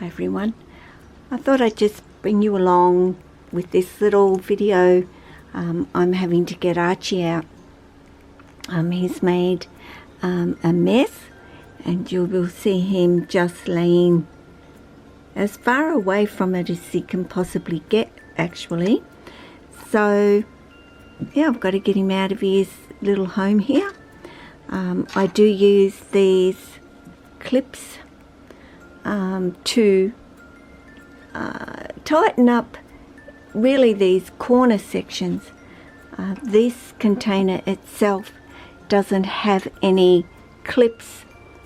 Hi everyone, I thought I'd just bring you along with this little video. I'm having to get Archie out. He's made a mess, and you will see him just laying as far away from it as he can possibly get, actually. So yeah, I've got to get him out of his little home here. I do use these clips to tighten up really these corner sections. This container itself doesn't have any clips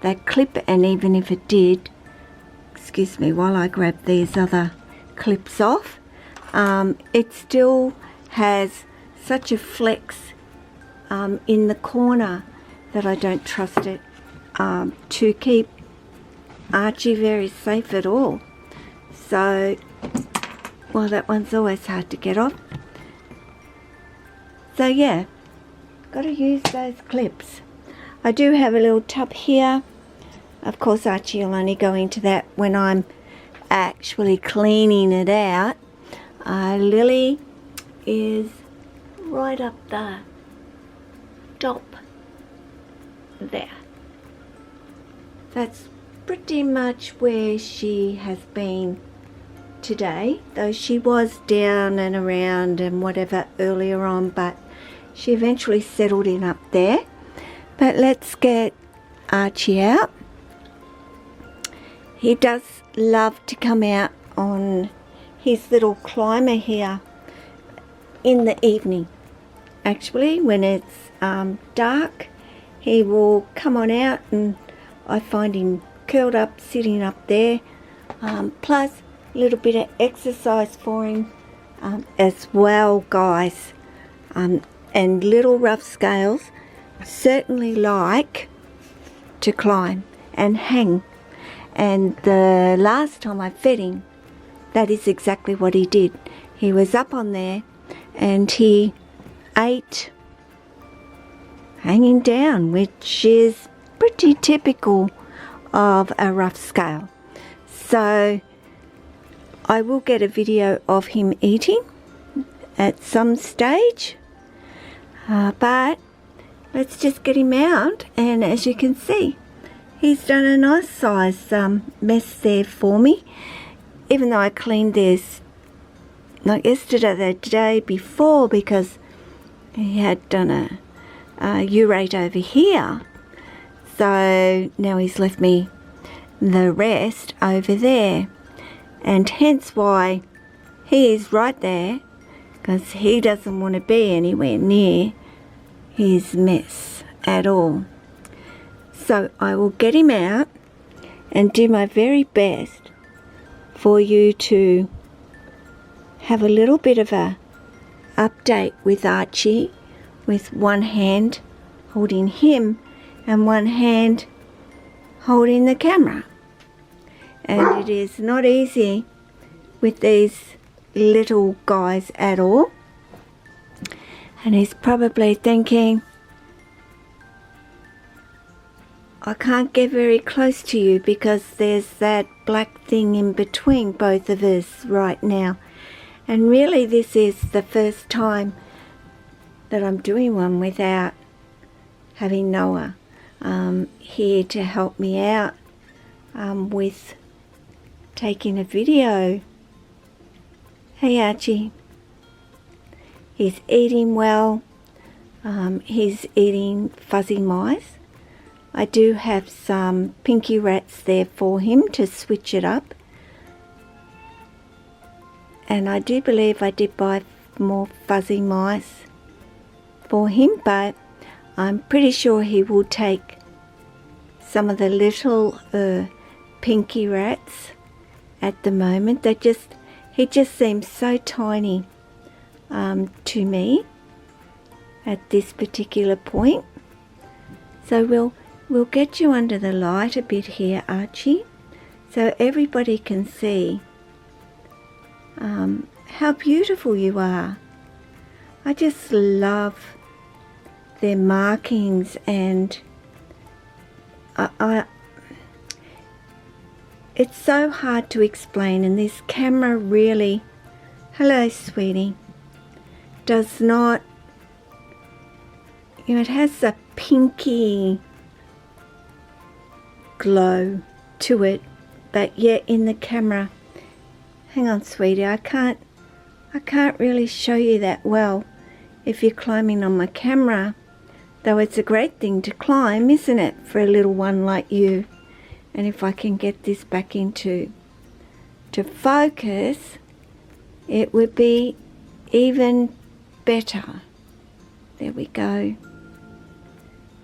that clip, and even if it did, excuse me while I grab these other clips off, it still has such a flex in the corner that I don't trust it to keep Archie very safe at all. So, well, that one's always hard to get off. So yeah, got to use those clips. I do have a little tub here. Of course, Archie will only go into that when I'm actually cleaning it out. Lily is right up the top there. That's pretty much where she has been today, though she was down and around and whatever earlier on, but she eventually settled in up there. But let's get Archie out. He does love to come out on his little climber here in the evening. Actually, when it's dark, he will come on out, and I find him curled up, sitting up there, plus a little bit of exercise for him as well, guys. And little rough scales certainly like to climb and hang, and the last time I fed him, that is exactly what he did. He was up on there and he ate hanging down, which is pretty typical of a rough scale. So I will get a video of him eating at some stage, but let's just get him out. And as you can see, he's done a nice size mess there for me, even though I cleaned this not yesterday, the day before, because he had done a urate over here. So now he's left me the rest over there, and hence why he is right there, because he doesn't want to be anywhere near his mess at all. So I will get him out and do my very best for you to have a little bit of a update with Archie, with one hand holding him and one hand holding the camera. And it is not easy with these little guys at all. And he's probably thinking, I can't get very close to you because there's that black thing in between both of us right now. And really, this is the first time that I'm doing one without having Noah here to help me out with taking a video. Hey Archie, he's eating well. He's eating fuzzy mice. I do have some pinkie rats there for him to switch it up, and I do believe I did buy more fuzzy mice for him, but I'm pretty sure he will take some of the little pinkie rats at the moment. He just seems so tiny to me at this particular point. So we'll get you under the light a bit here, Archie, so everybody can see how beautiful you are. I just love their markings, and it's so hard to explain, and this camera really, hello sweetie, does not, you know, it has a pinky glow to it, but yet in the camera, hang on sweetie, I can't really show you that well if you're climbing on my camera, though it's a great thing to climb, isn't it, for a little one like you. And if I can get this back into focus, it would be even better. There we go.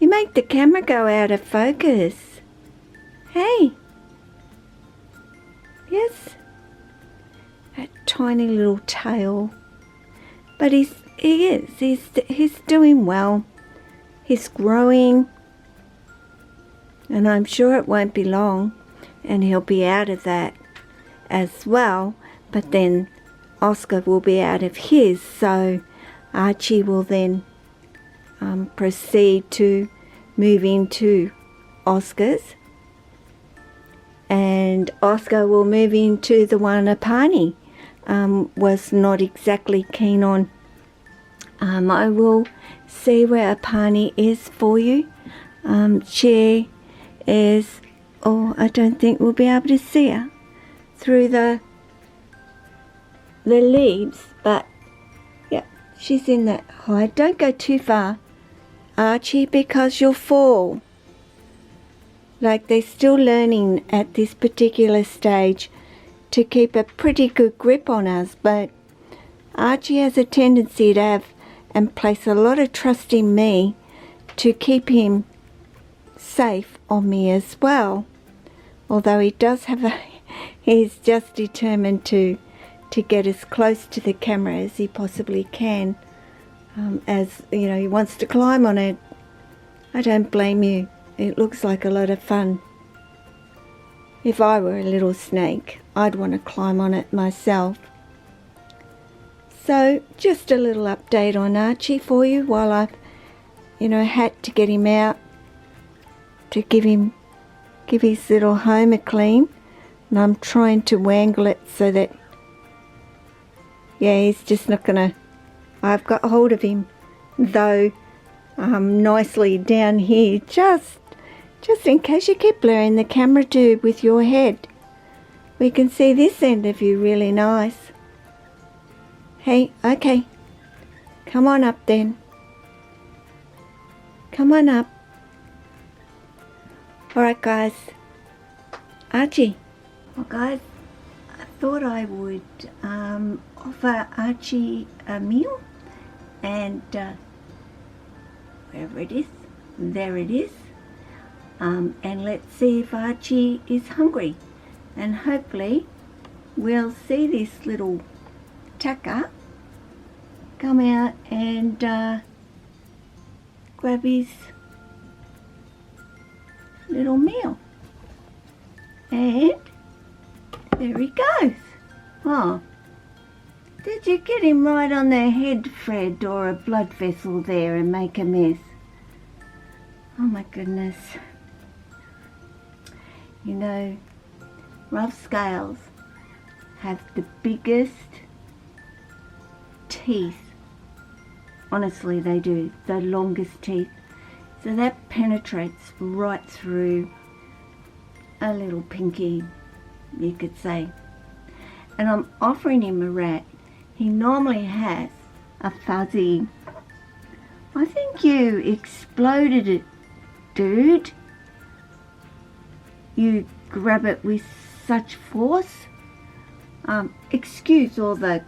You make the camera go out of focus. Hey. Yes. That tiny little tail. But he's doing well. He's growing. And I'm sure it won't be long and he'll be out of that as well. But then Oscar will be out of his, so Archie will then proceed to move into Oscar's. And Oscar will move into the one Apani was not exactly keen on. I will see where Apani is for you. She is, I don't think we'll be able to see her through the leaves, but yeah, she's in that hide. Don't go too far, Archie, because you'll fall. Like, they're still learning at this particular stage to keep a pretty good grip on us, but Archie has a tendency to have and place a lot of trust in me to keep him safe on me as well. Although he does have he's just determined to get as close to the camera as he possibly can. As you know, he wants to climb on it. I don't blame you. It looks like a lot of fun. If I were a little snake, I'd want to climb on it myself. So just a little update on Archie for you while I've, had to get him out to give his little home a clean. And I'm trying to wangle it so that, he's just not gonna, I've got hold of him, though nicely down here, just in case you keep blurring the camera tube with your head. We can see this end of you really nice. Hey, okay, come on up then. Come on up. Alright guys, Archie. Well guys, I thought I would offer Archie a meal, and wherever it is, there it is. And let's see if Archie is hungry, and hopefully we'll see this little tucker come out and grab his little meal. And there he goes. Oh, did you get him right on the head, Fred, or a blood vessel there and make a mess? Oh my goodness. You know, rough scales have the biggest teeth. Honestly, they do. The longest teeth. So that penetrates right through a little pinky, you could say. And I'm offering him a rat. He normally has a fuzzy. I think you exploded it, dude. You grab it with such force. Excuse all the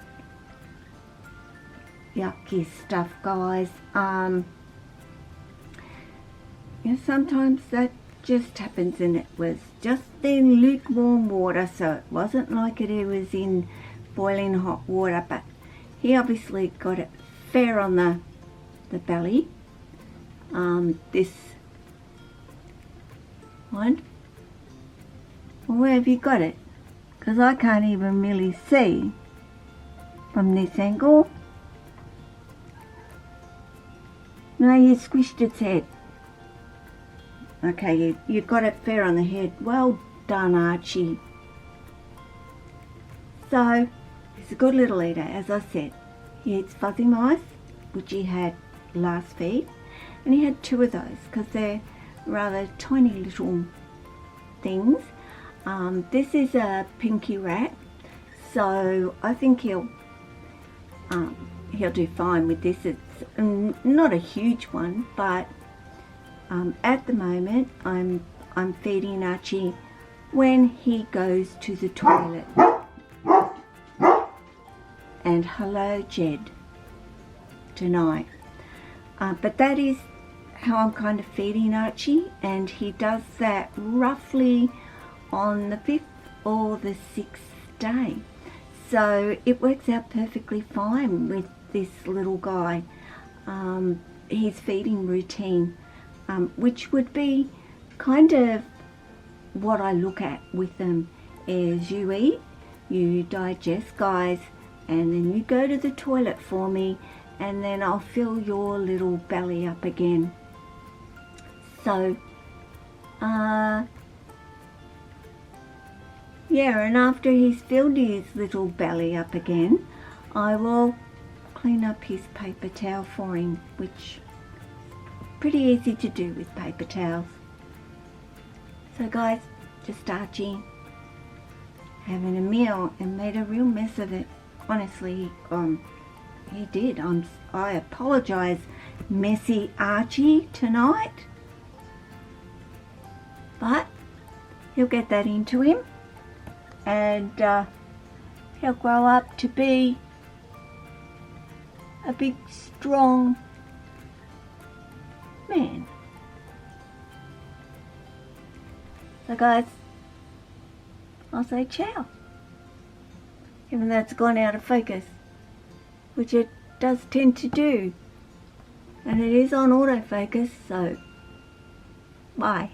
yucky stuff, guys. Sometimes that just happens, and it was just in lukewarm water, so it wasn't like it was in boiling hot water, but he obviously got it fair on the belly. This one. Well, where have you got it? Because I can't even really see from this angle. No, you squished its head. Okay, you got it fair on the head. Well done, Archie. So he's a good little eater, as I said. He eats fuzzy mice, which he had last feed, and he had 2 of those because they're rather tiny little things. This is a pinkie rat, so I think he'll do fine with this. It's not a huge one, but at the moment I'm feeding Archie when he goes to the toilet. And hello Jed tonight. But that is how I'm kind of feeding Archie, and he does that roughly on the 5th or the 6th day. So it works out perfectly fine with this little guy. His feeding routine, which would be kind of what I look at with them, is you eat, you digest, guys, and then you go to the toilet for me, and then I'll fill your little belly up again. So yeah, and after he's filled his little belly up again, I will clean up his paper towel for him, which is pretty easy to do with paper towels. So guys, just Archie having a meal and made a real mess of it. Honestly, he did. I apologise, messy Archie tonight, but he'll get that into him, and he'll grow up to be a big, strong man. So guys, I'll say ciao. Even though it's gone out of focus, which it does tend to do, and it is on autofocus, so bye.